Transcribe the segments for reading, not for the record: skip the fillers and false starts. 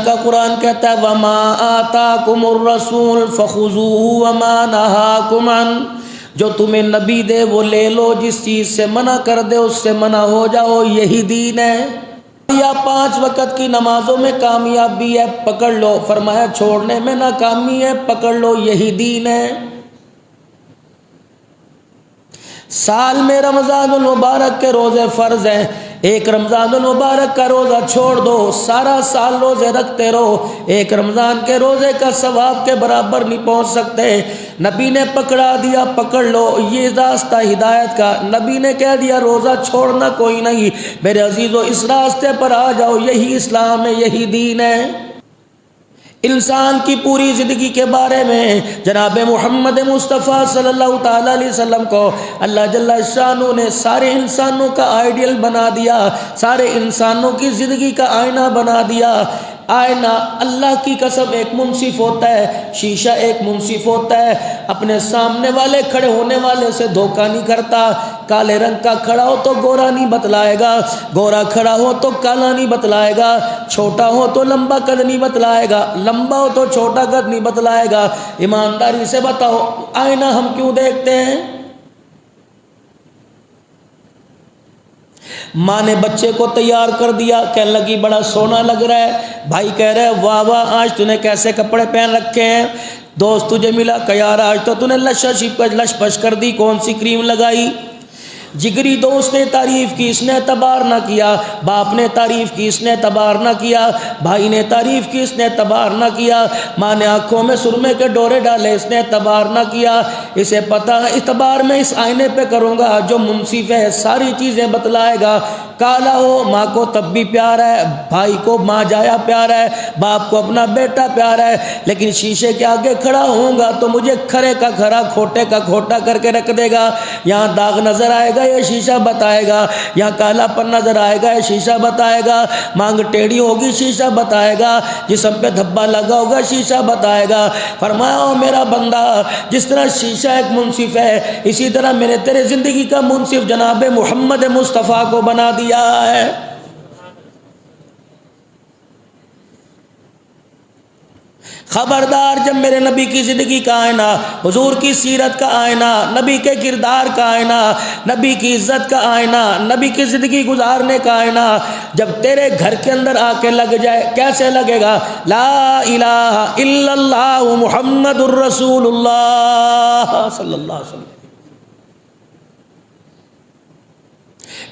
کا قرآن کہتا ہے وَمَا آتَاكُمُ الرَّسُولُ فَخُذُوهُ وَمَا نَهَاكُمْ عَنْهُ، جو تمہیں نبی دے وہ لے لو، جس چیز سے منع کر دے اس سے منع ہو جاؤ، یہی دین ہے۔ یا 5 وقت کی نمازوں میں کامیابی ہے، پکڑ لو، فرمایا چھوڑنے میں ناکامی ہے، پکڑ لو، یہی دین ہے۔ سال میں رمضان المبارک کے روزے فرض ہیں، ایک رمضان المبارک کا روزہ چھوڑ دو، سارا سال روزے رکھتے رہو، ایک رمضان کے روزے کا ثواب کے برابر نہیں پہنچ سکتے۔ نبی نے پکڑا دیا، پکڑ لو، یہ راستہ ہدایت کا۔ نبی نے کہہ دیا روزہ چھوڑنا کوئی نہیں، میرے عزیزو اس راستے پر آ جاؤ، یہی اسلام ہے، یہی دین ہے۔ انسان کی پوری زندگی کے بارے میں جناب محمد مصطفیٰ صلی اللہ تعالی علیہ وسلم کو اللہ جل شانہ نے سارے انسانوں کا آئیڈیل بنا دیا، سارے انسانوں کی زندگی کا آئینہ بنا دیا۔ آئینہ اللہ کی قسم ایک منصف ہوتا ہے، شیشہ ایک منصف ہوتا ہے، اپنے سامنے والے کھڑے ہونے والے سے دھوکہ نہیں کرتا۔ کالے رنگ کا کھڑا ہو تو گورا نہیں بتلائے گا، گورا کھڑا ہو تو کالا نہیں بتلائے گا، چھوٹا ہو تو لمبا قد نہیں بتلائے گا، لمبا ہو تو چھوٹا قد نہیں بتلائے گا۔ ایمانداری سے بتاؤ آئینہ ہم کیوں دیکھتے ہیں؟ ماں نے بچے کو تیار کر دیا، کہنے لگی بڑا سونا لگ رہا ہے، بھائی کہہ رہے واہ واہ آج تو نے کیسے کپڑے پہن رکھے ہیں، دوست تجھے ملا کہ یار آج تو نے لش پش کر دی، کون سی کریم لگائی؟ جگری دوست نے تعریف کی، اس نے اعتبار نہ کیا، باپ نے تعریف کی، اس نے اعتبار نہ کیا، بھائی نے تعریف کی، اس نے اعتبار نہ کیا، ماں نے آنکھوں میں سرمے کے ڈورے ڈالے، اس نے اعتبار نہ کیا۔ اسے پتہ ہے اعتبار میں اس آئینے پہ کروں گا جو منصف ہے، ساری چیزیں بتلائے گا۔ کالا ہو ماں کو تب بھی پیار ہے، بھائی کو ماں جایا پیار ہے، باپ کو اپنا بیٹا پیار ہے، لیکن شیشے کے آگے کھڑا ہوں گا تو مجھے کھرے کا کھرا کھوٹے کا کھوٹا کر کے رکھ دے گا۔ یہاں داغ نظر آئے گا یہ شیشہ بتائے گا، یہاں کالا پن نظر آئے گا یہ شیشہ بتائے گا، مانگ ٹیڑھی ہوگی شیشہ بتائے گا، جسم پہ دھبا لگا ہوگا شیشہ بتائے گا۔ فرمایا او میرا بندہ، جس طرح شیشہ ایک منصف ہے، اسی طرح میں نے تیرے زندگی کا منصف جناب محمد مصطفیٰ کو بنا دیا ہے۔ خبردار، جب میرے نبی کی زندگی کا آئینہ، حضور کی سیرت کا آئینہ، نبی کے کردار کا آئینہ، نبی کی عزت کا آئینہ، نبی کی زندگی گزارنے کا آئینہ جب تیرے گھر کے اندر آ کے لگ جائے، کیسے لگے گا؟ لا الہ الا اللہ محمد الرسول اللہ صلی اللہ علیہ وسلم۔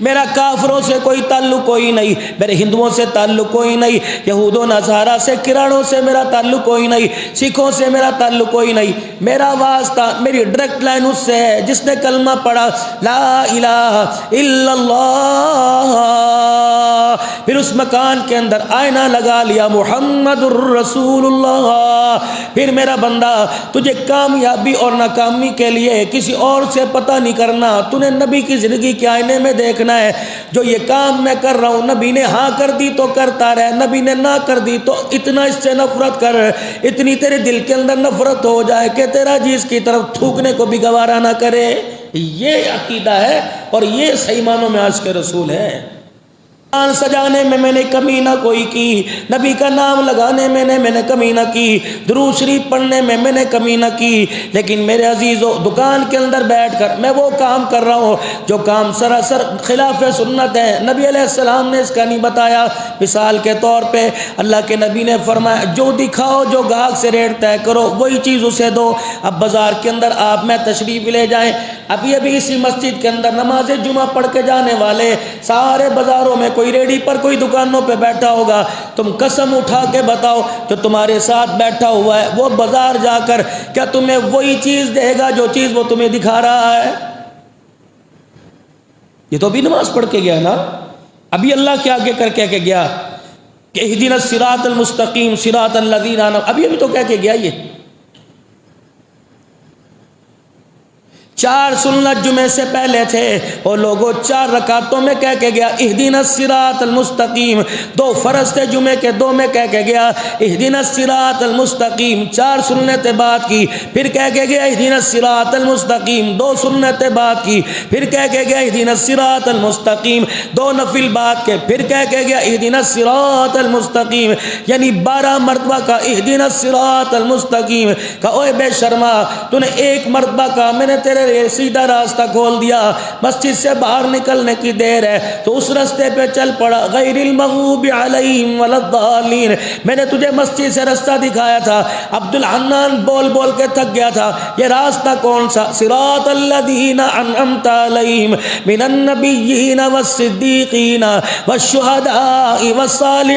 میرا کافروں سے کوئی تعلق کوئی نہیں، میرے ہندوؤں سے تعلق کوئی نہیں، یہود و نصارہ سے کراڑوں سے میرا تعلق کوئی نہیں، سکھوں سے میرا تعلق کوئی نہیں، میرا واسطہ میری ڈائریکٹ لائن اس سے ہے جس نے کلمہ پڑھا لا الہ الا اللہ، پھر اس مکان کے اندر آئینہ لگا لیا محمد الرسول اللہ۔ پھر میرا بندہ تجھے کامیابی اور ناکامی کے لیے کسی اور سے پتہ نہیں کرنا، تو نے نبی کی زندگی کے آئینے میں دیکھنا ہے۔ جو یہ کام میں کر رہا ہوں، نبی نے ہاں کر دی تو کرتا رہے، نبی نے نہ کر دی تو اتنا اس سے نفرت کر، اتنی تیرے دل کے اندر نفرت ہو جائے کہ تیرا جی اس کی طرف تھوکنے کو بھی گوارا نہ کرے۔ یہ عقیدہ ہے اور یہ صحیح معنوں میں عاشق رسول ہے۔ قرآن سجانے میں نے کمی نہ کوئی کی، نبی کا نام لگانے میں نے کمی نہ کی، درود شریف پڑھنے میں نے کمی نہ کی، لیکن میرے عزیزو دکان کے اندر بیٹھ کر میں وہ کام کر رہا ہوں جو کام سراسر خلاف سنت ہے، نبی علیہ السلام نے اس کا نہیں بتایا۔ مثال کے طور پہ اللہ کے نبی نے فرمایا جو دکھاؤ، جو گاہک سے ریٹ طے کرو وہی چیز اسے دو۔ اب بازار کے اندر آپ میں تشریف لے جائیں، ابھی اسی مسجد کے اندر نماز جمعہ پڑھ کے جانے والے سارے بازاروں میں کوئی ریڈی پر کوئی دکانوں پہ بیٹھا ہوگا، تم قسم اٹھا کے بتاؤ جو تمہارے ساتھ بیٹھا ہوا ہے وہ بازار جا کر کیا تمہیں وہی چیز دے گا جو چیز وہ تمہیں دکھا رہا ہے؟ یہ تو ابھی نماز پڑھ کے گیا نا، ابھی اللہ کے آگے کر کے گیا کہ اہدنا الصراط المستقیم صراط الذین انعمت، ابھی تو کہہ کے گیا۔ یہ 4 سنت جمعے سے پہلے تھے، وہ لوگوں 4 رکعتوں میں کہہ کے گیا اہدنا الصراط المستقیم، 2 فرض تھے جمعے کے، 2 میں کہہ کے گیا اہدنا الصراط المستقیم، 4 سنتیں بعد کی، پھر کہہ کے گیا اہدنا الصراط المستقیم، 2 سنتیں بعد کی، پھر کہہ کے گیا اہدنا الصراط المستقیم، 2 نفل بعد کے، پھر کہہ کے گیا اہدنا الصراط المستقیم، یعنی 12 مرتبہ کا اہدنا الصراط المستقیم۔ کہ اوے بے شرما، تو نے ایک مرتبہ کا میں نے تیرے سیدھا راستہ کھول دیا، مسجد سے باہر نکلنے کی دیر ہے تو اس راستے پہ چل پڑا، غیر المغضوب علیہم ولا الضالین، میں نے تجھے مسجد سے راستہ دکھایا تھا، عبد الحنان بول بول کے تھک گیا تھا، یہ راستہ کون سا؟ صراط الذین انعمت علیہم من النبیین والصدیقین والشہداء والصالحین۔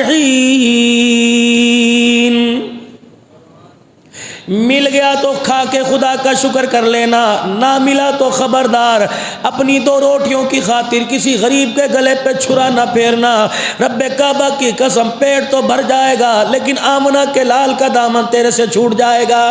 مل گیا تو کھا کے خدا کا شکر کر لینا، نہ ملا تو خبردار اپنی 2 روٹیوں کی خاطر کسی غریب کے گلے پہ چھرا نہ پھیرنا۔ رب کعبہ کی قسم، پیٹ تو بھر جائے گا لیکن آمنہ کے لال کا دامن تیرے سے چھوٹ جائے گا۔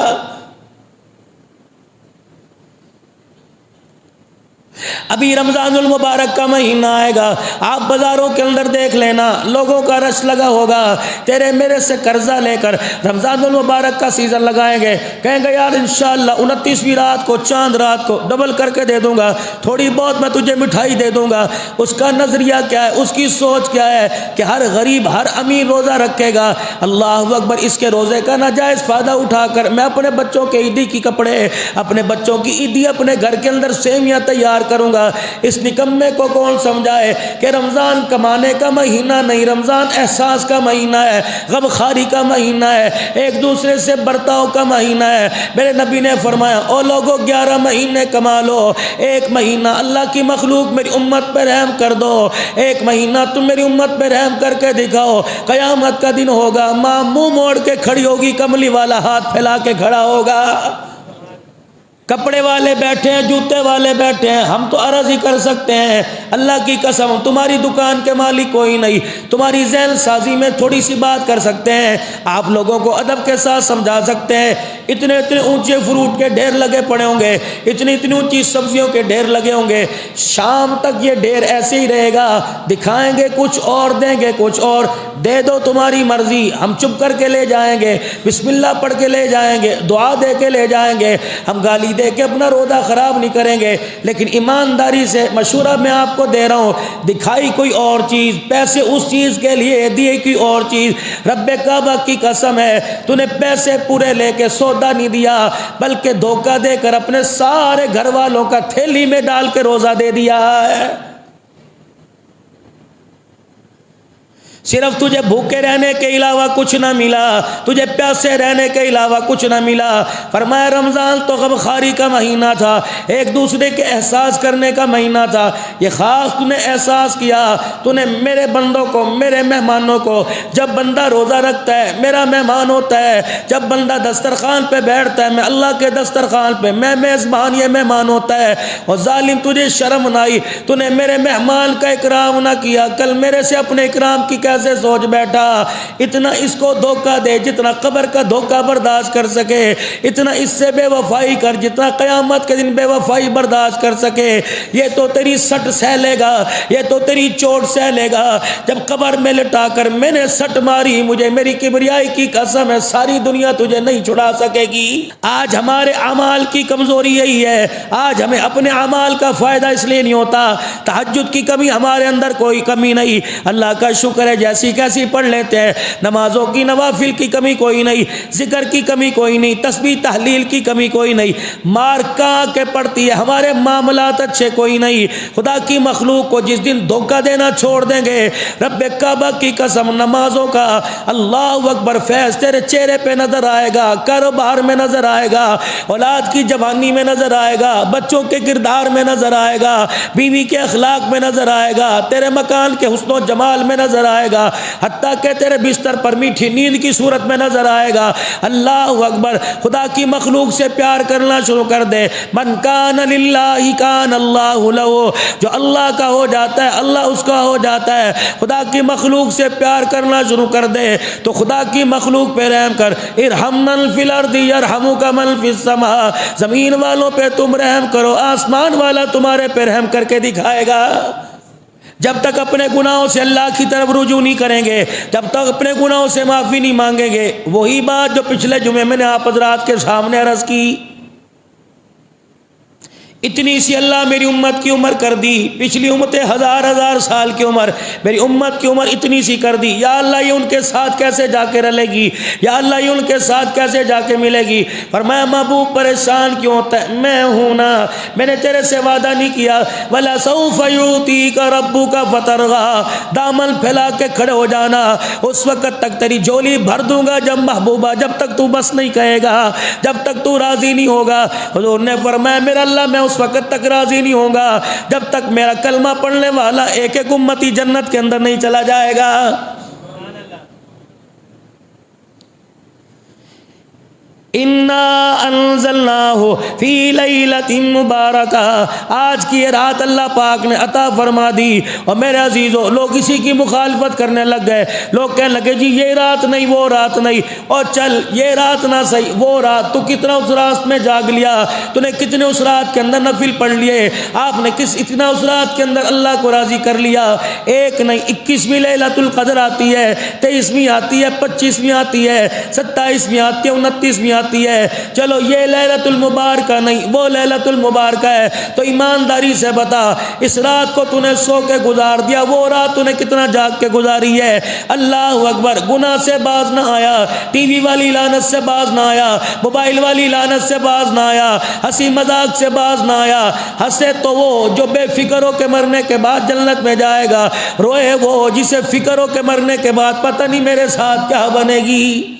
ابھی رمضان المبارک کا مہینہ آئے گا، آپ بازاروں کے اندر دیکھ لینا، لوگوں کا رش لگا ہوگا، تیرے میرے سے قرضہ لے کر رمضان المبارک کا سیزن لگائیں گے، کہیں گے یار انشاءاللہ 29ویں رات کو، چاند رات کو ڈبل کر کے دے دوں گا، تھوڑی بہت میں تجھے مٹھائی دے دوں گا۔ اس کا نظریہ کیا ہے، اس کی سوچ کیا ہے کہ ہر غریب، ہر امیر روزہ رکھے گا، اللہ اکبر، اس کے روزے کا ناجائز فائدہ اٹھا کر میں اپنے بچوں کے عیدی کی کپڑے، اپنے بچوں کی عیدی، اپنے گھر کے اندر سیویاں تیار کروں گا۔ اس نکمے کو کون سمجھائے کہ رمضان کمانے کا مہینہ نہیں، رمضان احساس کا مہینہ ہے، غم خاری کا مہینہ ہے، ایک دوسرے سے برتاؤ کا مہینہ ہے۔ میرے نبی نے فرمایا او لوگوں 11 مہینے کما لو، 1 مہینہ اللہ کی مخلوق میری امت پہ رحم کر دو، 1 مہینہ تم میری امت پہ رحم کر کے دکھاؤ، قیامت کا دن ہوگا، ماں منہ موڑ کے کھڑی ہوگی، کملی والا ہاتھ پھیلا کے کھڑا ہوگا، کپڑے والے بیٹھے ہیں، جوتے والے بیٹھے ہیں، ہم تو عرض ہی کر سکتے ہیں اللہ کی قسم تمہاری دکان کے مالک کوئی نہیں، تمہاری ذہن سازی میں تھوڑی سی بات کر سکتے ہیں، آپ لوگوں کو ادب کے ساتھ سمجھا سکتے ہیں، اتنے اونچے فروٹ کے ڈھیر لگے پڑے ہوں گے، اتنی اونچی سبزیوں کے ڈھیر لگے ہوں گے، شام تک یہ ڈھیر ایسے ہی رہے گا، دکھائیں گے کچھ اور، دیں گے کچھ اور، دے دو تمہاری مرضی، ہم چپ کر کے لے جائیں گے، بسم اللہ پڑھ کے لے جائیں گے، دعا دے کے لے جائیں گے، ہم گالی دے کے اپنا روزہ خراب نہیں کریں گے، لیکن ایمانداری سے مشورہ میں آپ کو دے رہا ہوں، دکھائی کوئی اور چیز، پیسے اس چیز کے لیے دیے کوئی اور چیز، رب کعبہ کی قسم ہے تو نے پیسے پورے لے کے سودا نہیں دیا، بلکہ دھوکہ دے کر اپنے سارے گھر والوں کا تھیلی میں ڈال کے روزہ دے دیا ہے۔ صرف تجھے بھوکے رہنے کے علاوہ کچھ نہ ملا، تجھے پیاسے رہنے کے علاوہ کچھ نہ ملا۔ فرمایا رمضان تو غم خاری کا مہینہ تھا، ایک دوسرے کے احساس کرنے کا مہینہ تھا، یہ خاص تو نے احساس کیا، تو نے میرے بندوں کو، میرے مہمانوں کو، جب بندہ روزہ رکھتا ہے میرا مہمان ہوتا ہے، جب بندہ دسترخوان پہ بیٹھتا ہے میں اللہ کے دسترخوان پہ، میں میزبان یہ مہمان ہوتا ہے، اور ظالم تجھے شرم نہ آئی، تو نے میرے مہمان کا اکرام نہ کیا، کل میرے سے اپنے اکرام کی کیسے سوچ بیٹھا؟ اتنا اس کو دھوکہ دے جتنا قبر کا دھوکہ برداشت کر سکے، اتنا اس سے بے وفائی کر جتنا قیامت کے دن بے وفائی برداشت کر سکے، یہ تو تیری سٹ سہ لے گا، یہ تو تیری چوٹ سہ لے گا، جب قبر میں لٹا کر میں نے سٹ ماری، مجھے میری کبریائی کی قسم ہے ساری دنیا تجھے نہیں چھڑا سکے گی۔ آج ہمارے اعمال کی کمزوری یہی ہے، آج ہمیں اپنے اعمال کا فائدہ اس لیے نہیں ہوتا، تہجد کی کمی ہمارے اندر کوئی کمی نہیں، اللہ کا شکر ہے جیسی کیسی پڑھ لیتے ہیں، نمازوں کی نوافل کی کمی کوئی نہیں، ذکر کی کمی کوئی نہیں، تسبیح تحلیل کی کمی کوئی نہیں، مار کہاں کے پڑتی ہے، ہمارے معاملات اچھے کوئی نہیں۔ خدا کی مخلوق کو جس دن دھوکہ دینا چھوڑ دیں گے، رب کعبہ کی قسم نمازوں کا اللہ اکبر فیض تیرے چہرے پہ نظر آئے گا، کاروبار میں نظر آئے گا، اولاد کی جوانی میں نظر آئے گا، بچوں کے کردار میں نظر آئے گا، بیوی کے اخلاق میں نظر آئے گا، تیرے مکان کے حسن و جمال میں نظر آئے گا، گا، حتیٰ کہ تیرے بستر پر میٹھی نیند کی صورت میں نظر آئے گا۔ اللہ اکبر، خدا کی مخلوق سے پیار کرنا شروع کر دے۔ من کان للہ کان اللہ لہ، جو اللہ کا ہو جاتا ہے اللہ اس کا ہو جاتا ہے۔ خدا کی مخلوق سے پیار کرنا شروع کر دے تو خدا کی مخلوق پہ رحم کر۔ ارحم من فی الارض یرحمک من فی السماء، زمین والوں پہ تم رحم کرو، آسمان والا تمہارے پہ رحم کر کے دکھائے گا۔ جب تک اپنے گناہوں سے اللہ کی طرف رجوع نہیں کریں گے، جب تک اپنے گناہوں سے معافی نہیں مانگیں گے، وہی بات جو پچھلے جمعے میں نے آپ حضرات کے سامنے عرض کی، اتنی سی اللہ میری امت کی عمر کر دی، پچھلی امتیں ہزار ہزار سال کی عمر، میری امت کی عمر اتنی سی کر دی۔ یا اللہ یہ ان کے ساتھ کیسے جا کے رلے گی، یا اللہ یہ ان کے ساتھ کیسے جا کے ملے گی؟ فرمایا محبوب پریشان کیوں ہوتا ہے؟ میں ہوں نا، میں نے تیرے سے وعدہ نہیں کیا وَلَسَوْفَ يُعْطِيكَ رَبُّكَ فَتَرْضَىٰ، دامن پھیلا کے کھڑے ہو جانا، اس وقت تک تیری جھولی بھر دوں گا جب محبوبہ، جب تک تو بس نہیں کہے گا، جب تک تو راضی نہیں ہوگا۔ حضور نے فرمایا میرا اللہ میں اس وقت تک راضی نہیں ہوں گا جب تک میرا کلمہ پڑھنے والا ایک ایک امتی جنت کے اندر نہیں چلا جائے گا۔ انا انزلناہ فی لیلۃ مبارکہ، آج کی یہ رات اللہ پاک نے عطا فرما دی۔ اور میرے عزیزو، لوگ اسی کی مخالفت کرنے لگ گئے، لوگ کہنے لگے جی یہ رات نہیں وہ رات نہیں، اور چل یہ رات نہ صحیح وہ رات، تو کتنا اس رات میں جاگ لیا، تو نے کتنے اس رات کے اندر نفل پڑھ لیے، آپ نے اتنا اس رات کے اندر اللہ کو راضی کر لیا۔ ایک نہیں 21ویں لیلۃ القدر آتی ہے، 23ویں آتی ہے، 25ویں آتی ہے، 27ویں آتی ہے، 29ویں آتی ہے۔ چلو یہ لیلۃ المبارکہ نہیں وہ لیلۃ المبارکہ ہے، تو ایمانداری سے بتا اس رات کو تو نے سو کے گزار دیا، وہ رات تو نے کتنا جاگ کے گزاری ہے؟ اللہ اکبر، گناہ سے باز نہ آیا، ٹی وی والی لعنت سے باز نہ آیا، موبائل والی لعنت سے باز نہ آیا، ہنسی مذاق سے باز نہ آیا۔ ہنسے تو وہ جو بے فکر ہو کے مرنے کے بعد جنت میں جائے گا، روئے وہ جسے فکر ہو کے مرنے کے بعد پتہ نہیں میرے ساتھ کیا بنے گی۔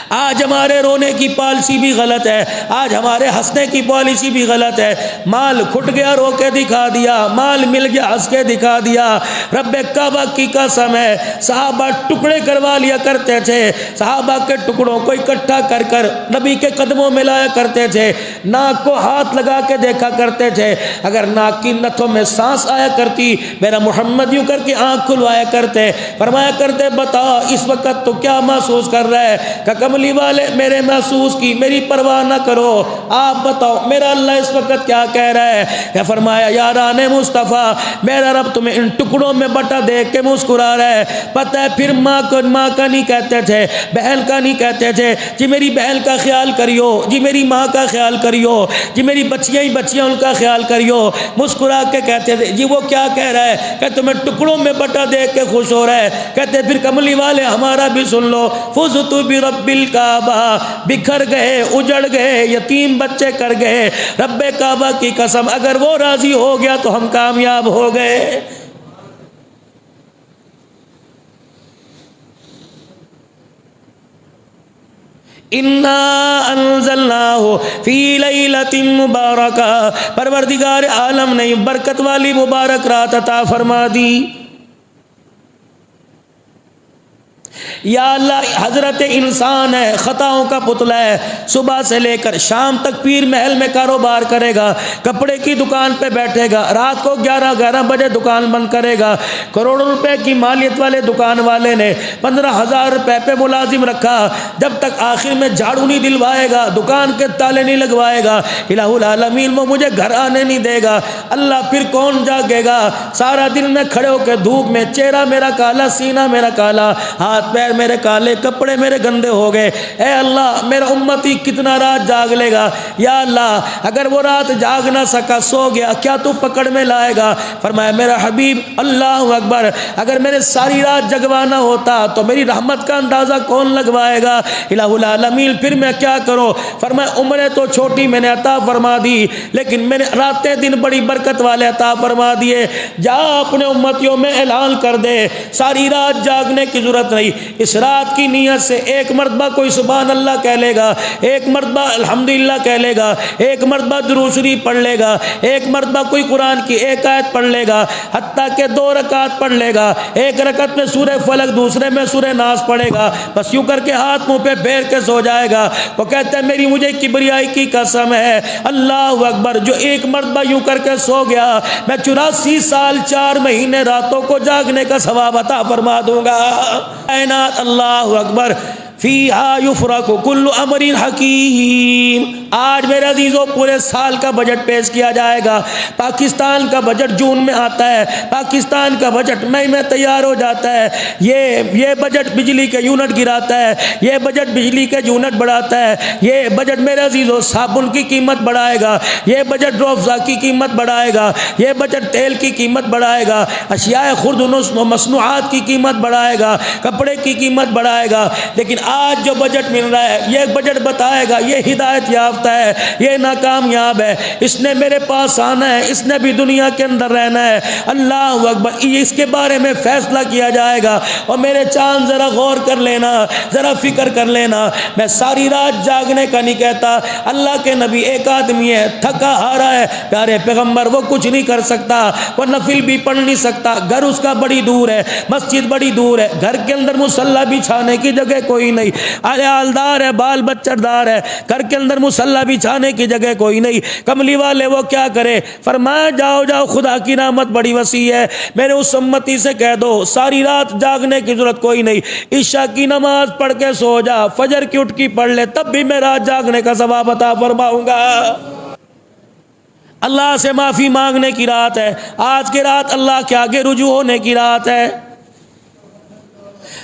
آج ہمارے رونے کی پالیسی بھی غلط ہے، آج ہمارے ہنسنے کی پالیسی بھی غلط ہے۔ مال کھٹ گیا رو کے دکھا دیا، مال مل گیا ہنس کے دکھا دیا۔ رب کعبہ کی قسم ہے صحابہ ٹکڑے کروا لیا کرتے تھے، صحابہ کے ٹکڑوں کو اکٹھا کر کر نبی کے قدموں میں لایا کرتے تھے، ناک کو ہاتھ لگا کے دیکھا کرتے تھے، اگر ناک کی نتھوں میں سانس آیا کرتی میرا محمد یوں کر کے آنکھ کھلوایا کرتے، فرمایا کرتے بتا اس وقت تو کیا محسوس کر رہا ہے؟ کہ کملی والے میرے محسوس کی میری پرواہ نہ کرو، آپ بتاؤ میرا اللہ اس وقت کیا کہہ رہا ہے؟ کہ فرمایا یاران مصطفیٰ میرا رب تمہیں ان ٹکڑوں میں بٹا دیکھ کے مسکرا رہا ہے۔ پتہ ہے پھر ماں کا نہیں کہتے تھے، بہن کا نہیں کہتے تھے جی میری بہن کا خیال کریو، جی میری ماں کا خیال کریو، جی میری بچیاں ہی بچیاں ان کا خیال کریو، مسکرا کے کہتے تھے جی وہ کیا کہہ رہا ہے؟ کہ تمہیں ٹکڑوں میں بٹا دیکھ کے خوش ہو رہا ہے۔ کہتے پھر کملی والے ہمارا بھی سن لو، فزت برب الکعبہ، بکھر گئے اجڑ گئے یتیم بچے کر گئے، رب کعبہ کی قسم اگر وہ راضی ہو گیا تو ہم کامیاب ہو گئے۔ انا انزلناہ فی لیلۃ مبارکہ، پروردگار عالم نے برکت والی مبارک رات عطا فرما دی۔ یا اللہ حضرت انسان ہے، خطاؤں کا پتلا ہے، صبح سے لے کر شام تک پیر محل میں کاروبار کرے گا، کپڑے کی دکان پہ بیٹھے گا، رات کو 11 بجے دکان بند کرے گا۔ کروڑوں روپے کی مالیت والے دکان والے نے 15,000 روپے پہ ملازم رکھا، جب تک آخر میں جھاڑو نہیں دلوائے گا، دکان کے تالے نہیں لگوائے گا، الہ العالمین وہ مجھے گھر آنے نہیں دے گا، اللہ پھر کون جاگے گا؟ سارا دن میں کھڑے ہو کے دھوپ میں، چہرہ میرا کالا، سینہ میرا کالا، ہاتھ پیر میرے کالے، کپڑے میرے گندے ہو گئے، اے اللہ میرا امتی کتنا رات جاگ لے گا؟ یا اللہ اگر وہ رات جاگ نہ سکا، سو گیا، کیا تو پکڑ میں لائے گا؟ فرمایا میرا حبیب اللہ اکبر اگر میرے ساری رات جگوانا ہوتا تو میری رحمت کا اندازہ کون لگوائے گا؟ الہ العالمین پھر میں کیا کروں؟ فرمایا عمریں تو چھوٹی میں نے عطا فرما دی، لیکن میں نے راتیں دن بڑی برکت والے عطا فرما دیے۔ جا اپنے امتیوں میں اعلان کر دے ساری رات جاگنے کی ضرورت نہیں، اس رات کی نیت سے ایک مرتبہ کوئی سبحان اللہ کہہ لے گا، ایک مرتبہ الحمدللہ کہہ لے گا، ایک مرتبہ درود شریف پڑھ لے گا، ایک مرتبہ کوئی قرآن کی ایک آیت پڑھ لے گا، حتیٰ کہ 2 رکعت پڑھ لے گا، ایک رکعت میں سورہ فلق دوسرے میں سورہ ناس پڑھے گا، بس یوں کر کے ہاتھ منہ پہ پھیر کے سو جائے گا، وہ کہتا ہے میری مجھے کبریائی کی قسم ہے، اللہ اکبر، جو ایک مرتبہ یوں کر کے سو گیا میں 84 سال 4 مہینے راتوں کو جاگنے کا ثواب عطا فرما دوں گا۔ کائنات، اللہ اکبر، فیہا یفرق کل امر حکیم۔ آج میرے عزیزوں پورے سال کا بجٹ پیش کیا جائے گا۔ پاکستان کا بجٹ جون میں آتا ہے، پاکستان کا بجٹ مئی میں تیار ہو جاتا ہے، یہ بجٹ بجلی کے یونٹ گراتا ہے، یہ بجٹ بجلی کے یونٹ بڑھاتا ہے، یہ بجٹ میرے عزیزوں صابن کی قیمت بڑھائے گا، یہ بجٹ روفزا کی قیمت بڑھائے گا، یہ بجٹ تیل کی قیمت بڑھائے گا، اشیاء خرد و مصنوعات کی قیمت بڑھائے گا، کپڑے کی قیمت بڑھائے گا۔ لیکن آج جو بجٹ مل رہا ہے یہ بجٹ بتائے گا یہ ہدایت یافتہ ہے، یہ ناکامیاب ہے، اس نے میرے پاس آنا ہے، اس نے بھی دنیا کے اندر رہنا ہے، اللہ اکبر، اس کے بارے میں فیصلہ کیا جائے گا۔ اور میرے چاند ذرا غور کر لینا، ذرا فکر کر لینا، میں ساری رات جاگنے کا نہیں کہتا، اللہ کے نبی ایک آدمی ہے، تھکا ہارا ہے، پیارے پیغمبر وہ کچھ نہیں کر سکتا، وہ نفل بھی پڑھ نہیں سکتا، گھر اس کا بڑی دور ہے، مسجد بڑی دور ہے، گھر کے اندر مصلی بچھانے کی جگہ کوئی نہیں، عیالدار ہے، بال بچہ دار ہے، گھر کے اندر مصلی بچھانے کی جگہ کوئی نہیں، کملی والے وہ کیا کرے؟ فرمایا جاؤ جاؤ، خدا کی رحمت بڑی وسیع ہے، میرے اس امتی سے کہہ دو ساری رات جاگنے کی ضرورت کوئی نہیں، عشاء کی نماز پڑھ کے سو جا، فجر کی اٹھ کی پڑھ لے، تب بھی میں رات جاگنے کا ثواب عطا فرماؤں گا۔ اللہ سے معافی مانگنے کی رات ہے آج کی رات، اللہ کے آگے رجوع ہونے کی رات ہے،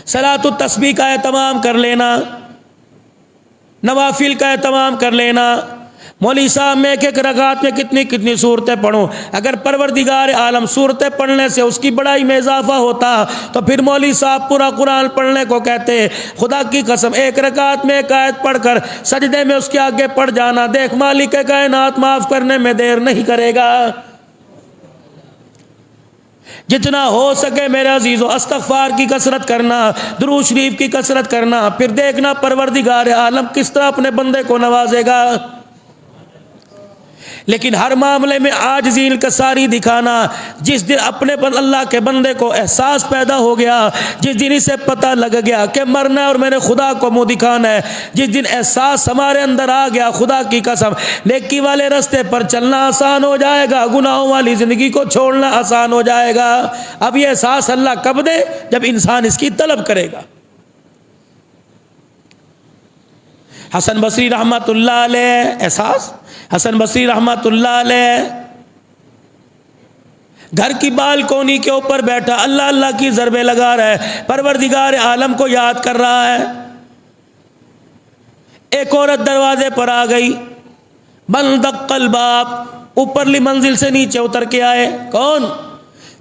صلاۃ التسبیح کا اہتمام کر لینا، نوافل کا اہتمام کر لینا۔ مولوی صاحب میں ایک رکعت میں کتنی صورتیں پڑھوں؟ اگر پروردگار عالم صورتیں پڑھنے سے اس کی بڑائی میں اضافہ ہوتا تو پھر مولوی صاحب پورا قرآن پڑھنے کو کہتے۔ خدا کی قسم ایک رکعت میں ایک آیت پڑھ کر سجدے میں اس کے آگے پڑھ جانا، دیکھ مالک کائنات معاف کرنے میں دیر نہیں کرے گا۔ جتنا ہو سکے میرے عزیزو استغفار کی کثرت کرنا، درود شریف کی کثرت کرنا، پھر دیکھنا پروردگار عالم کس طرح اپنے بندے کو نوازے گا۔ لیکن ہر معاملے میں عاجزی انکساری دکھانا، جس دن اپنے اللہ کے بندے کو احساس پیدا ہو گیا، جس دن اسے پتہ لگ گیا کہ مرنا ہے اور میں نے خدا کو منہ دکھانا ہے، جس دن احساس ہمارے اندر آ گیا، خدا کی قسم نیکی والے راستے پر چلنا آسان ہو جائے گا، گناہوں والی زندگی کو چھوڑنا آسان ہو جائے گا۔ اب یہ احساس اللہ کب دے؟ جب انسان اس کی طلب کرے گا۔ حسن بصری رحمت اللہ علیہ، احساس حسن بصری رحمت اللہ علیہ گھر کی بالکونی کے اوپر بیٹھا اللہ اللہ کی ضربیں لگا رہا ہے، پروردگار عالم کو یاد کر رہا ہے۔ ایک عورت دروازے پر آ گئی، من دق الباب، اوپرلی منزل سے نیچے اتر کے آئے۔ کون؟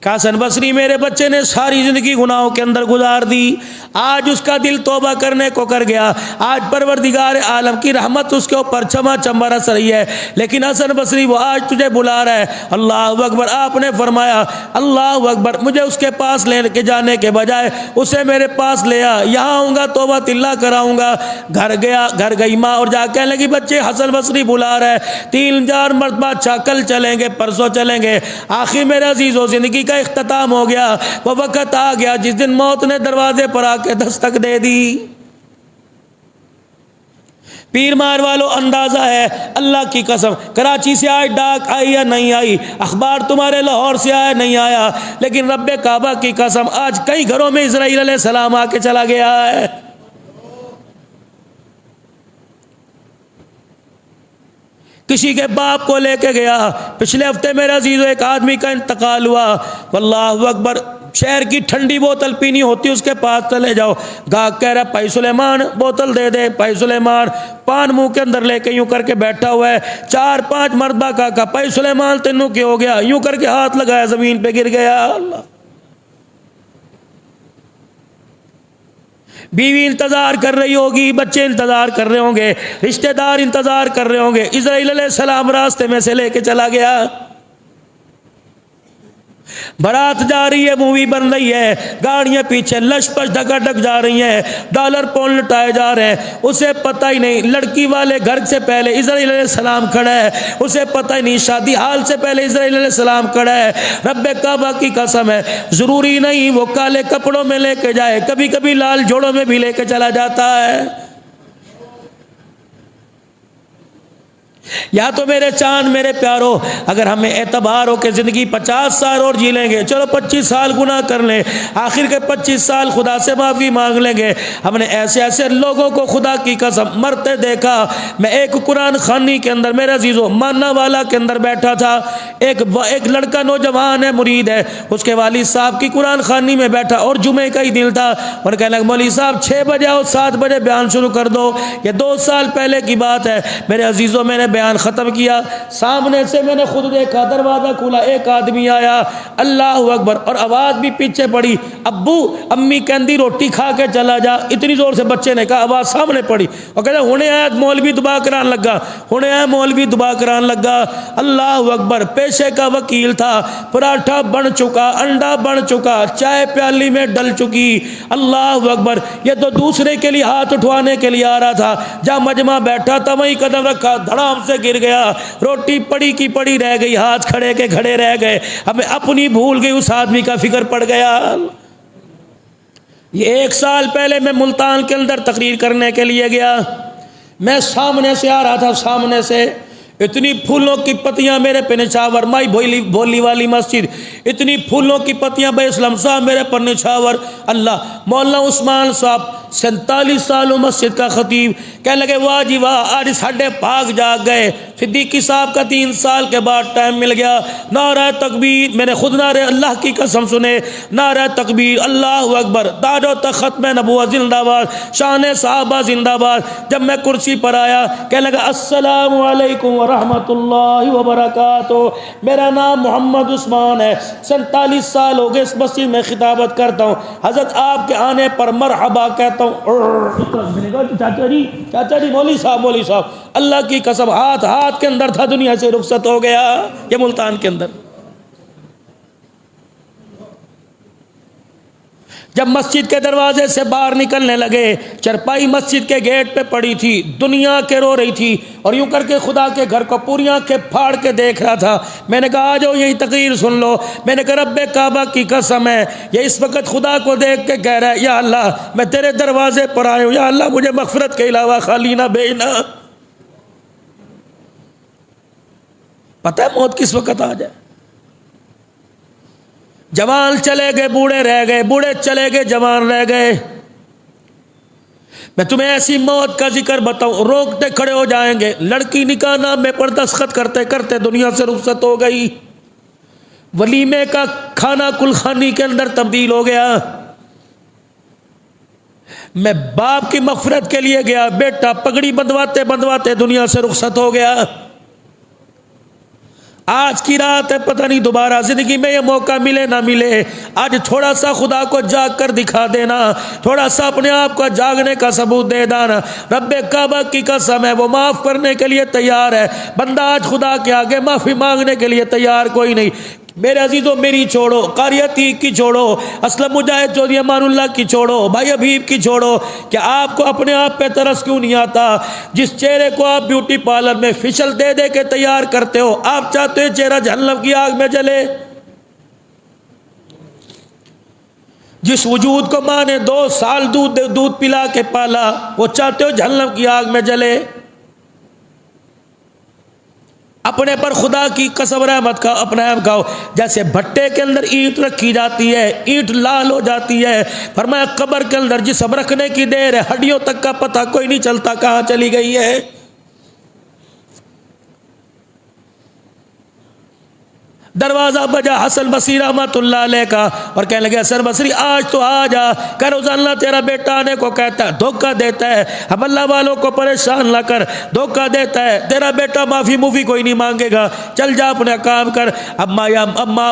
حسن بصری، میرے بچے نے ساری زندگی گناہوں کے اندر گزار دی، آج اس کا دل توبہ کرنے کو کر گیا، آج پروردگار عالم کی رحمت اس کے اوپر چما چم برس رہی ہے، لیکن حسن بصری وہ آج تجھے بلا رہا ہے۔ اللہ اکبر، آپ نے فرمایا اللہ اکبر، مجھے اس کے پاس لے کے جانے کے بجائے اسے میرے پاس لے آ، یہاں آؤں گا توبہ اللہ کراؤں گا۔ گھر گئی ماں اور جا کہنے لگی بچے حسن بصری بلا رہا ہے، 3-4 مرتبہ، اچھا کل چلیں گے، پرسوں چلیں گے۔ آخر میرے عزیزو زندگی کا اختتام ہو گیا، وہ وقت آ گیا جس دن موت نے دروازے پر آ کے دستک دے دی۔ پیر مار والو اندازہ ہے اللہ کی قسم، کراچی سے آج ڈاک آئی یا نہیں آئی، اخبار تمہارے لاہور سے آیا نہیں آیا، لیکن رب کعبہ کی قسم آج کئی گھروں میں اسرائیل علیہ السلام آ کے چلا گیا ہے۔ کسی کے باپ کو لے کے گیا۔ پچھلے ہفتے میرے عزیزو ایک آدمی کا انتقال ہوا، واللہ اکبر، شہر کی ٹھنڈی بوتل پینی ہوتی اس کے پاس چلے جاؤ، گاہک کہہ رہا بھائی سلیمان بوتل دے دے، بھائی سلیمان پان منہ کے اندر لے کے یوں کر کے بیٹھا ہوا ہے، 4-5 مرتبہ کہا بھائی سلیمان تینوں کیا ہو گیا، یوں کر کے ہاتھ لگایا زمین پہ گر گیا۔ اللہ، بیوی انتظار کر رہی ہوگی، بچے انتظار کر رہے ہوں گے، رشتہ دار انتظار کر رہے ہوں گے، اسرائیل علیہ السلام راستے میں سے لے کے چلا گیا۔ بارات جا رہی ہے، مووی بن رہی ہے، گاڑیاں پیچھے لش پش ڈھکا ڈھک جا رہی ہیں، ڈالر پاؤنڈ لٹائے جا رہے ہیں، اسے پتہ ہی نہیں لڑکی والے گھر سے پہلے اسرائیل علیہ السلام کھڑا ہے، اسے پتہ ہی نہیں شادی حال سے پہلے اسرائیل علیہ السلام کھڑا ہے۔ رب کعبہ کی قسم ہے، ضروری نہیں وہ کالے کپڑوں میں لے کے جائے، کبھی کبھی لال جوڑوں میں بھی لے کے چلا جاتا ہے۔ یا تو میرے چاند میرے پیارو، اگر ہمیں اعتبار ہو کہ زندگی 50 سال اور جی لیں گے، چلو 25 سال گناہ کر لیں، آخر کے 25 سال خدا سے معافی مانگ لیں گے۔ ہم نے ایسے ایسے لوگوں کو خدا کی قسم مرتے دیکھا۔ میں ایک قرآن خوانی کے اندر میرے عزیزو ماننا والا کے اندر بیٹھا تھا، ایک لڑکا نوجوان ہے، مرید ہے، اس کے والد صاحب کی قرآن خوانی میں بیٹھا، اور جمعے کا ہی دن تھا، اور کہنے لگا مولوی صاحب 6 بجے آؤ، 7 بجے بیان شروع کر دو۔ یہ 2 سال پہلے کی بات ہے میرے عزیزو، میں نے بیان ختم کیا، سامنے سے میں نے خود دیکھا، دروازہ کھلا، ایک آدمی آیا، اللہ اکبر، اور آواز بھی پیچھے پڑی، ابو امی کہندی روٹی کھا کے چلا جا، اتنی زور سے بچے نے کہا، آواز سامنے پڑی، اور کہتا ہونے آیا مولوی دبا کران لگا، ہونے آیا مولوی دبا کران لگا۔ اللہ اکبر، پیشے کا وکیل تھا، پراٹھا بن چکا، انڈا بن چکا، چائے پیالی میں ڈل چکی۔ اللہ اکبر، یہ تو دوسرے کے لیے ہاتھ اٹھوانے کے لیے آ رہا تھا، جہاں مجمع بیٹھا تھا وہیں قدم رکھا، دھڑام سے گر گیا، روٹی پڑی کی پڑی رہ گئی، ہاتھ کھڑے کے کھڑے رہ گئے، ہمیں اپنی بھول گئی، اس آدمی کا فکر پڑ گیا۔ یہ 1 سال پہلے میں ملتان کے اندر تقریر کرنے کے لیے گیا، میں سامنے سے آ رہا تھا، سامنے سے اتنی پھولوں کی پتیاں میرے پہ نچھاور، مائی بھولی والی مسجد، اتنی پھولوں کی پتیاں بھائی اسلام صاحب میرے پر نچھاور۔ اللہ، مولانا عثمان صاحب 47 سالوں مسجد کا خطیب، کہنے لگے واہ جی واہ، آج ساڈے پاک جاگ گئے۔ صدیقی صاحب کا 3 سال کے بعد ٹائم مل گیا، نعرہ تکبیر، میں نے خود نعرہ اللہ کی قسم سنے، نعرہ تکبیر، اللہ اکبر، تاج و تخت میں نبوت زندہ باد، شان صحابہ زندہ باد۔ جب میں کرسی پر آیا، کہنے لگا السلام علیکم ورحمۃ اللہ وبرکاتہ، میرا نام محمد عثمان ہے، 47 سال ہو گئے اس مسجد میں خطابت کرتا ہوں، حضرت آپ کے آنے پر مرحبا کہتا ہوں۔ میں نے کہا چاچا جی مولوی صاحب، اللہ کی قسم ہاتھ کے اندر تھا، دنیا سے رخصت ہو گیا۔ یہ ملتان کے اندر جب مسجد کے دروازے سے باہر نکلنے لگے، چرپائی مسجد کے گیٹ پہ پڑی تھی، دنیا کے رو رہی تھی، اور یوں کر کے خدا کے گھر کو پوری آنکھیں پھاڑ کے دیکھ رہا تھا۔ میں نے کہا آ جاؤ یہی تقریر سن لو۔ میں نے کہا رب کعبہ کی قسم ہے، یہ اس وقت خدا کو دیکھ کے کہہ رہا ہے یا اللہ میں تیرے دروازے پر آیا ہوں، یا اللہ مجھے مغفرت کے علاوہ خالی نہ بھیجنا۔ پتہ ہے موت کس وقت آ جائے؟ جوان چلے گئے بوڑھے رہ گئے، بوڑھے چلے گئے جوان رہ گئے۔ میں تمہیں ایسی موت کا ذکر بتاؤں، روکتے کھڑے ہو جائیں گے۔ لڑکی نکاح نامے پر دستخط کرتے کرتے دنیا سے رخصت ہو گئی، ولیمے کا کھانا کلخانی کے اندر تبدیل ہو گیا۔ میں باپ کی مغفرت کے لیے گیا، بیٹا پگڑی بندھواتے بندھواتے دنیا سے رخصت ہو گیا۔ آج کی رات ہے، پتہ نہیں دوبارہ زندگی میں یہ موقع ملے نہ ملے۔ آج تھوڑا سا خدا کو جاگ کر دکھا دینا، تھوڑا سا اپنے آپ کو جاگنے کا ثبوت دے دینا۔ رب کعبہ کی قسم ہے وہ معاف کرنے کے لیے تیار ہے۔ بندہ آج خدا کے آگے معافی مانگنے کے لیے تیار کوئی نہیں۔ میرے عزیزوں میری چھوڑو، قاری عتیق کی چھوڑو، اسلم مجاہد چودھری امان اللہ کی چھوڑو، بھائی حبیب کی چھوڑو، کہ آپ کو اپنے آپ پہ ترس کیوں نہیں آتا؟ جس چہرے کو آپ بیوٹی پارلر میں فیشل دے دے کے تیار کرتے ہو، آپ چاہتے ہو چہرہ جہنم کی آگ میں جلے؟ جس وجود کو ماں نے 2 سال دودھ پلا کے پالا، وہ چاہتے ہو جہنم کی آگ میں جلے؟ اپنے پر خدا کی قسم رحمت کا اپنا اہم کھاؤ۔ جیسے بھٹے کے اندر اینٹ رکھی جاتی ہے، اینٹ لال ہو جاتی ہے، فرمایا قبر کے اندر جسم رکھنے کی دیر ہے، ہڈیوں تک کا پتہ کوئی نہیں چلتا کہاں چلی گئی ہے۔ دروازہ بجا حسن بصری رحمت اللہ علیہ کا، اور کہنے لگے حسن بصری آج تو آ جا، کہ روزانہ تیرا بیٹا آنے کو کہتا ہے، دھوکہ دیتا ہے، ہم اللہ والوں کو پریشان نہ کر، دھوکہ دیتا ہے، تیرا بیٹا معافی موفی کوئی نہیں مانگے گا، چل جا اپنا کام کر۔ اب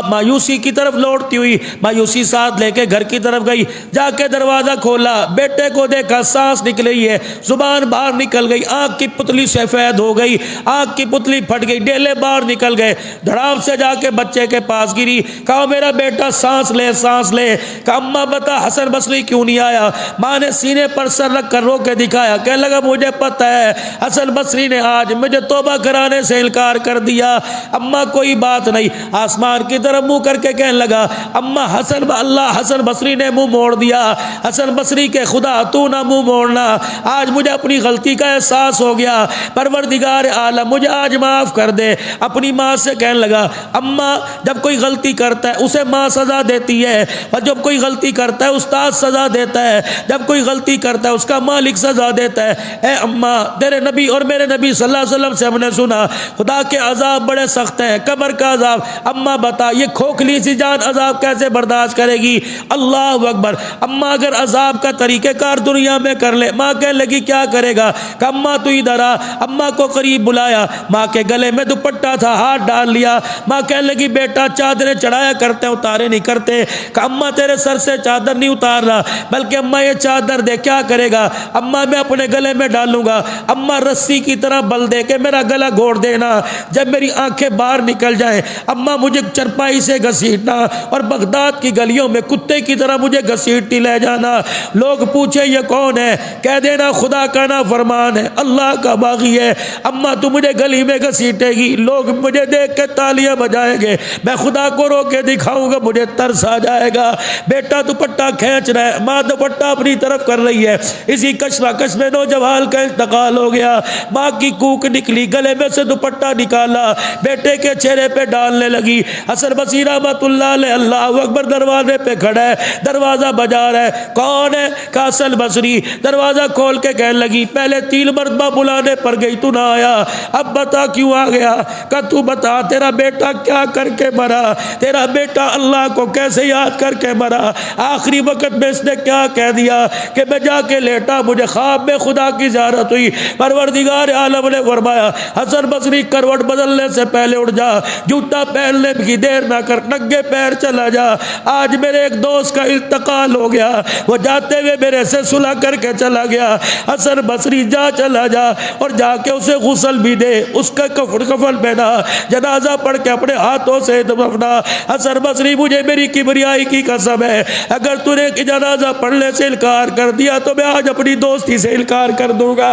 مایوسی کی طرف لوٹتی ہوئی مایوسی ساتھ لے کے گھر کی طرف گئی، جا کے دروازہ کھولا، بیٹے کو دیکھا، سانس نکل رہی ہے، زبان باہر نکل گئی، آنکھ کی پتلی سفید ہو گئی، آنکھ کی پتلی پھٹ گئی، ڈیلے باہر نکل گئے، دھڑام سے جا کے بچے کے پاس گری، کہا میرا بیٹا سانس لے سانس لے. کہا اماں بتا حسن بصری کیوں نہیں آیا؟ ماں نے سینے پر سر رکھ کر رو کے دکھایا، کہنے لگا مجھے پتہ ہے حسن بصری نے آج مجھے توبہ کرانے سے انکار کر دیا. اماں کوئی بات نہیں. آسمان کی طرف منہ کر کے کہنے لگا اماں حسن بصری نے منہ موڑ دیا. حسن بصری کے خدا تو نہ منہ موڑنا. آج مجھے اپنی غلطی کا احساس ہو گیا، پروردگار عالم مجھے آج معاف کر دے. اپنی ماں سے کہنے لگا اماں جب کوئی غلطی کرتا ہے اسے ماں سزا دیتی ہے، اور جب کوئی غلطی کرتا ہے استاد سزا دیتا ہے، جب کوئی غلطی کرتا ہے اس کا مالک سزا دیتا ہے. اے اماں تیرے نبی اور میرے نبی صلی اللہ علیہ وسلم سے ہم نے سنا خدا کے عذاب بڑے سخت ہیں، قبر کا عذاب. اماں بتا یہ کھوکھلی سی جان عذاب کیسے برداشت کرے گی؟ اللہ اکبر. اماں اگر عذاب کا طریقہ کار دنیا میں کر لے، ماں کہنے لگی کیا کرے گا؟ کہ اماں تو ادھر آ. اماں کو قریب بلایا، ماں کے گلے میں دوپٹہ تھا، ہاتھ ڈال لیا. ماں کہنے لگی بیٹا چادریں چڑھایا کرتے ہیں اتارے نہیں کرتے. کہ اماں تیرے سر سے چادر نہیں اتار رہا، بلکہ اماں یہ چادر دے کیا کرے گا؟ اماں میں اپنے گلے میں ڈالوں گا. اماں رسی کی طرح بل دے کے میرا گلا گھوڑ دینا، جب میری آنکھیں باہر نکل جائیں اماں مجھے چرپائی سے گھسیٹنا اور بغداد کی گلیوں میں کتے کی طرح مجھے گھسیٹتی لے جانا. لوگ پوچھے یہ کون ہے؟ کہہ دینا خدا کا نا فرمان ہے، اللہ کا باغی ہے. اماں تو مجھے گلی میں گھسیٹے گی، لوگ مجھے دیکھ کے تالیاں بجائیں گے، میں خدا کو رو کے دکھاؤں گا، مجھے ترس آ جائے گا. بیٹا دوپٹہ کھینچ رہا ہے، ماں دوپٹہ اپنی طرف کر رہی ہے. اسی کشمکش میں نوجوان کا انتقال ہو گیا. ماں کی کوک نکلی، گلے میں سے دوپٹہ نکالا، بیٹے کے چہرے پہ ڈالنے لگی. حسن بصری رحمۃ اللہ علیہ اللہ اکبر دروازے پہ کھڑا ہے، دروازہ بجا رہا ہے. کون ہے؟ کہ حسن بصری. دروازہ کھول کے کہنے لگی پہلے 3 مرتبہ بلانے پر گئی تو نہ آیا، اب بتا کیوں آ گیا؟ کہ تو بتا تیرا بیٹا کیا کر کے مرا، تیرا بیٹا اللہ کو کیسے یاد کر کے مرا، آخری وقت میں اس نے کیا کہہ دیا کہ میں جا کے لیٹا مجھے خواب میں خدا کی زیارت ہوئی. پروردگار عالم نے فرمایا حسن بصری کروٹ بدلنے سے پہلے اٹھ جا، جوتا پہننے کی دیر نہ کر، ننگے پیر چلا جا. آج میرے ایک دوست کا انتقال ہو گیا، وہ جاتے ہوئے میرے سے صلح کر کے چلا گیا. حسن بصری جا چلا جا اور جا کے اسے غسل بھی دے، اس کا کفن پہنا، جنازہ پڑھ کے اپنے ہاتھوں سے دفنا. حسن بصری مجھے میری کبریائی کی قسم ہے اگر تو نے جنازہ پڑھنے سے انکار کر دیا تو میں آج اپنی دوستی سے انکار کر دوں گا.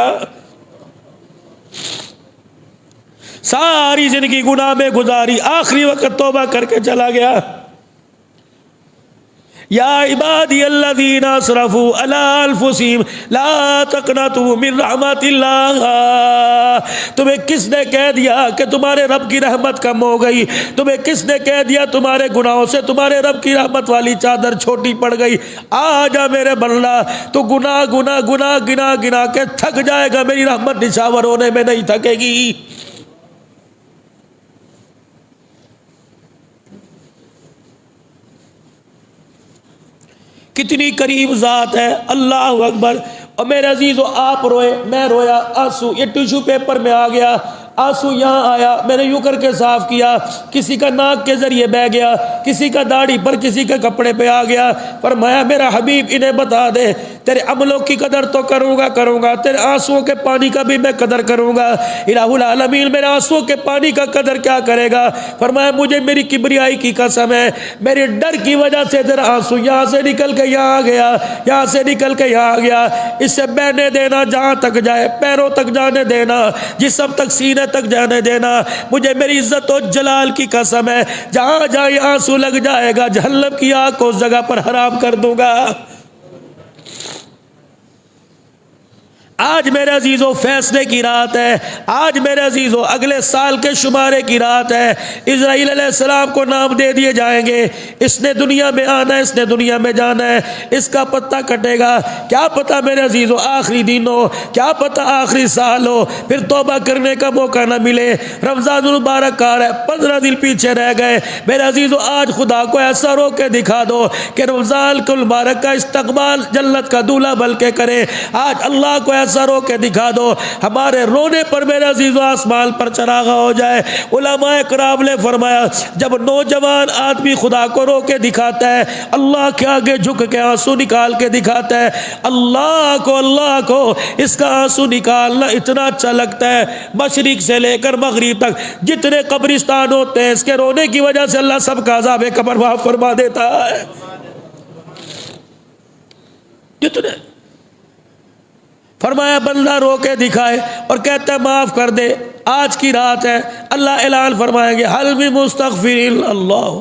ساری زندگی گناہ میں گزاری، آخری وقت توبہ کر کے چلا گیا. یا عبادی الذین اسرفوا علی انفسہم لا تقنطوا من رحمت اللہ. تمہیں کس نے کہہ دیا کہ تمہارے رب کی رحمت کم ہو گئی؟ تمہیں کس نے کہہ دیا تمہارے گناہوں سے تمہارے رب کی رحمت والی چادر چھوٹی پڑ گئی؟ آ جا میرے بندہ، تو گناہ گناہ گناہ گنا گنا کے تھک جائے گا، میری رحمت نشاور ہونے میں نہیں تھکے گی. کتنی قریب ذات ہے، اللہ اکبر. اور میرے عزیزو آپ روئے، میں رویا، آنسو یہ ٹیشو پیپر میں آ گیا، آنسو یہاں آیا، میں نے یوں کر کے صاف کیا، کسی کا ناک کے ذریعے بہ گیا، کسی کا داڑھی پر، کسی کے کپڑے پہ آ گیا. فرمایا میرا حبیب انہیں بتا دے تیرے عملوں کی قدر تو کروں گا، تیرے آنسوؤں کے پانی کا بھی میں قدر کروں گا. الہ العالمین میرے آنسوؤں کے پانی کا قدر کیا کرے گا؟ فرمایا مجھے میری کبریائی کی قسم ہے، میرے ڈر کی وجہ سے تیرا آنسو یہاں سے نکل کے یہاں آ گیا، یہاں سے نکل کے یہاں آ گیا. اسے بہنے دینا، جہاں تک جائے، پیروں تک جانے دینا، جسم تک، سینے تک جانے دینا. مجھے میری عزت و جلال کی قسم ہے جہاں جائے آنسو لگ جائے گا، جہنم کی آگ کو اس جگہ پر حرام کر دوں گا. آج میرے عزیزو فیصلے کی رات ہے، آج میرے عزیزو اگلے سال کے شمارے کی رات ہے. اسرائیل علیہ السلام کو نام دے دیے جائیں گے، اس نے دنیا میں آنا ہے، اس نے دنیا میں جانا ہے، اس کا پتہ کٹے گا. کیا پتہ میرے عزیزو آخری دن ہو، کیا پتہ آخری سال ہو، پھر توبہ کرنے کا موقع نہ ملے. رمضان المبارک آ رہا ہے، 15 دن پیچھے رہ گئے. میرے عزیزو آج خدا کو ایسا رو کے دکھا دو کہ رمضان المبارک کا استقبال جنت کا دولہا بل کے کرے. آج اللہ کو ایسا ایسا رو کے دکھا دو ہمارے رونے پر میرے عزیزو آسمان پر چراغا ہو جائے۔ علماء کرام نے فرمایا جب نوجوان آدمی خدا کو رو کے دکھاتا ہے، اللہ کے آگے جھک کے آنسو نکال کے دکھاتا ہے، اللہ کو اس کا آنسو نکالنا اتنا اچھا لگتا ہے، مشرق سے لے کر مغرب تک جتنے قبرستان ہوتے ہیں اس کے رونے کی وجہ سے اللہ سب کا عذاب قبر معاف فرما دیتا ہے۔ جتنے فرمایا بندہ رو کے دکھائے اور کہتا ہے معاف کر دے، آج کی رات ہے، اللہ اعلان فرمائیں گے حل من مستغفر اللہ،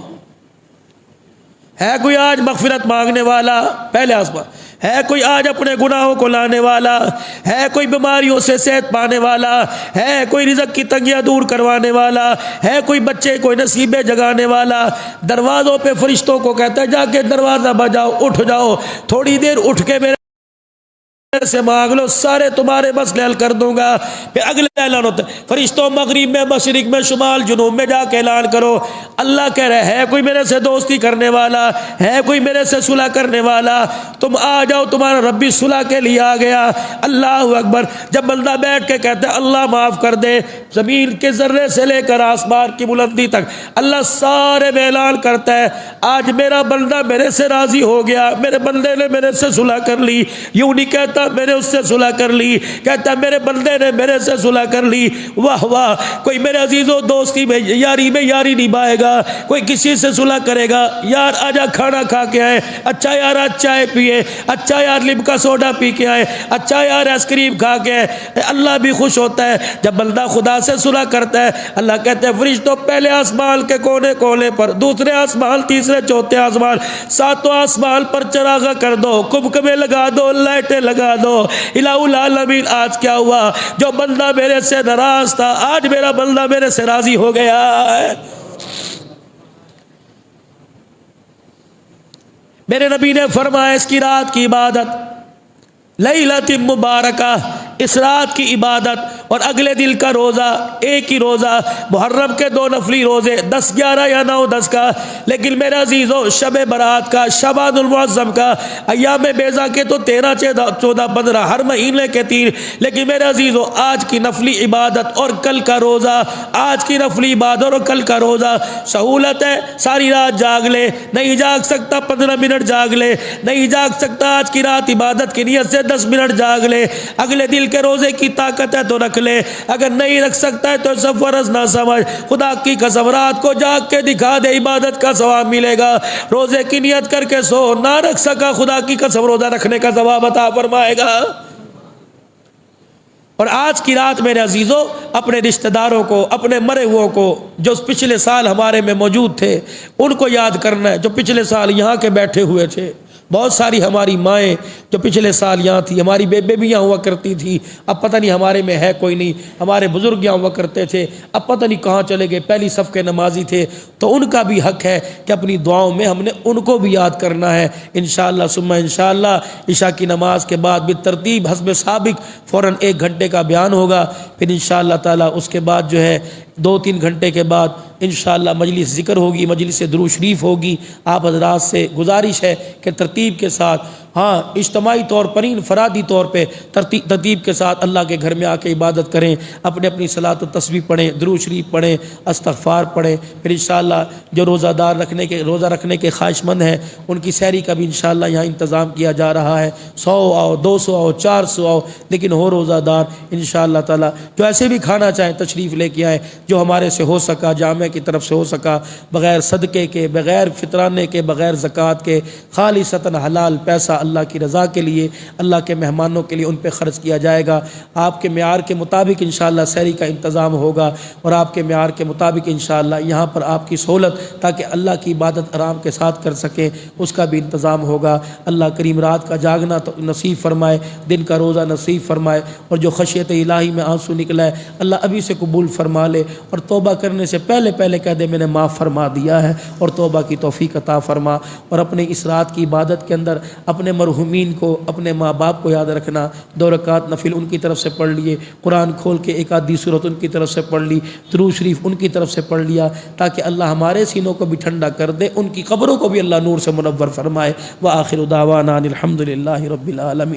ہے کوئی آج مغفرت مانگنے والا؟ پہلے آسمان ہے کوئی آج اپنے گناہوں کو لانے والا؟ ہے کوئی بیماریوں سے صحت پانے والا؟ ہے کوئی رزق کی تنگیاں دور کروانے والا؟ ہے کوئی بچے کوئی نصیبیں جگانے والا؟ دروازوں پہ فرشتوں کو کہتا ہے جا کے دروازہ بجاؤ، اٹھ جاؤ، تھوڑی دیر اٹھ کے میرے سے مانگ لو، سارے تمہارے مسئلے حل کر دوں گا۔ پھر اگلے اعلان ہوتا ہے فرشتوں مغرب میں، مشرق میں، شمال جنوب میں جا کے اعلان کرو، اللہ کہہ رہے ہے کوئی میرے سے دوستی کرنے والا؟ ہے کوئی میرے سے صلح کرنے والا؟ تم آ جاؤ، تمہارا رب بھی صلح کے لیے آ گیا۔ اللہ اکبر۔ جب بندہ بیٹھ کے کہتا ہے اللہ معاف کر دے، زمین کے ذرے سے لے کر آسمان کی بلندی تک اللہ سارے میں اعلان کرتا ہے آج میرا بندہ میرے سے راضی ہو گیا، میرے بندے نے میرے سے صلح کر لی۔ یوں نہیں کہتا میں نے اس سے صلح کر لی، کہتا میرے بندے نے میرے سے صلح کر لی۔ واہ واہ۔ کوئی میرے عزیزوں دوستی میں یاری نبھائے گا، کوئی کسی سے صلح کرے گا، یار آجا کھانا کھا کے آئے، اچھا یار آج چائے پیے، اچھا یار لیمکا سوڈا پی کے آئے، اچھا یار آئس کریم کھا کے آئے۔ اللہ بھی خوش ہوتا ہے جب بندہ خدا سے صلح کرتا ہے۔ اللہ کہتے ہیں فرشتوں پہلے آسمان کے کونے کونے پر، دوسرے آسمان، تیسرے چوتھے آسمان، ساتوں آسمان پر چراغا کر دو، کبکبے لگا دو، لائٹیں لگا دو۔ الہ العالمین آج کیا ہوا؟ جو بندہ میرے سے ناراض تھا آج میرا بندہ میرے سے راضی ہو گیا ہے۔ میرے نبی نے فرمایا اس کی رات کی عبادت، لیلۃ مبارکہ، اس رات کی عبادت اور اگلے دل کا روزہ، ایک ہی روزہ، محرم کے 2 نفلی روزے 10 11 یا 9 10 کا، لیکن میرے عزیزوں شب برات کا، شعبان المعظم کا، ایام بیضا کے تو 13 14 15 ہر مہینے کے 3، لیکن میرے عزیزوں آج کی نفلی عبادت اور کل کا روزہ، آج کی نفلی عبادت اور کل کا روزہ، سہولت ہے ساری رات جاگ لے، نہیں جاگ سکتا 15 منٹ جاگ لے، نہیں جاگ سکتا آج کی رات عبادت کی نیت سے 10 منٹ جاگ لے، اگلے دل کے روزے کی طاقت ہے تو رکھ لے، اگر نہیں رکھ سکتا ہے تو سب فرض نہ سمجھ، خدا کی قسم رات کو جاگ کے دکھا دے، عبادت کا ثواب ملے گا۔ روزے کی نیت کر کے سو، نہ رکھ سکا خدا کی قسم روزہ رکھنے کا ثواب عطا فرمائے گا۔ اور آج کی رات میرے عزیزوں اپنے رشتہ داروں کو، اپنے مرے ہوئے کو جو پچھلے سال ہمارے میں موجود تھے ان کو یاد کرنا ہے، جو پچھلے سال یہاں کے بیٹھے ہوئے تھے۔ بہت ساری ہماری مائیں جو پچھلے سال یہاں تھی، ہماری بیبے بھی یہاں ہوا کرتی تھی، اب پتہ نہیں ہمارے میں ہے کوئی نہیں، ہمارے بزرگ یہاں ہوا کرتے تھے، اب پتہ نہیں کہاں چلے گئے، پہلی صف کے نمازی تھے، تو ان کا بھی حق ہے کہ اپنی دعاؤں میں ہم نے ان کو بھی یاد کرنا ہے۔ انشاءاللہ ثم انشاءاللہ عشاء کی نماز کے بعد بالترتیب حسب سابق فوراً 1 گھنٹے کا بیان ہوگا، پھر انشاءاللہ تعالیٰ اس کے بعد جو ہے 2-3 گھنٹے کے بعد انشاءاللہ مجلس ذکر ہوگی، مجلس درود شریف ہوگی۔ آپ حضرات سے گزارش ہے کہ ترتیب کے ساتھ، ہاں اجتماعی طور پر انفرادی طور پہ ترتیب کے ساتھ اللہ کے گھر میں آ کے عبادت کریں، اپنی صلاۃ و تسبیح پڑھیں، درود شریف پڑھیں، استغفار پڑھیں۔ پھر انشاءاللہ جو روزہ رکھنے کے خواہش مند ہیں ان کی سحری کا بھی انشاءاللہ یہاں انتظام کیا جا رہا ہے، 100 آؤ، 200 آؤ، 400 آؤ، لیکن ہو روزہ دار انشاءاللہ تعالیٰ، جو ایسے بھی کھانا چاہیں تشریف لے کے آئیں، جو ہمارے سے ہو سکا، جامعہ کی طرف سے ہو سکا، بغیر صدقے کے، بغیر فطرانے کے، بغیر زکوٰۃ کے، خالصتاً حلال پیسہ اللہ کی رضا کے لیے، اللہ کے مہمانوں کے لیے ان پہ خرچ کیا جائے گا۔ آپ کے معیار کے مطابق انشاءاللہ سحری کا انتظام ہوگا، اور آپ کے معیار کے مطابق انشاءاللہ یہاں پر آپ کی سہولت تاکہ اللہ کی عبادت آرام کے ساتھ کر سکیں اس کا بھی انتظام ہوگا۔ اللہ کریم رات کا جاگنا تو نصیب فرمائے، دن کا روزہ نصیب فرمائے، اور جو خشیت الہی میں آنسو نکلا ہے اللہ ابھی سے قبول فرما لے، اور توبہ کرنے سے پہلے کہہ دے میں نے معاف فرما دیا ہے، اور توبہ کی توفیق عطا فرما۔ اور اپنے اس رات کی عبادت کے اندر اپنے مرحومین کو، اپنے ماں باپ کو یاد رکھنا، 2 رکعت نفل ان کی طرف سے پڑھ لیے، قرآن کھول کے 1 آدھی سورت ان کی طرف سے پڑھ لی، درود شریف ان کی طرف سے پڑھ لیا، تاکہ اللہ ہمارے سینوں کو بھی ٹھنڈا کر دے، ان کی قبروں کو بھی اللہ نور سے منور فرمائے۔ وآخر دعوانا الحمدللہ رب العالمین۔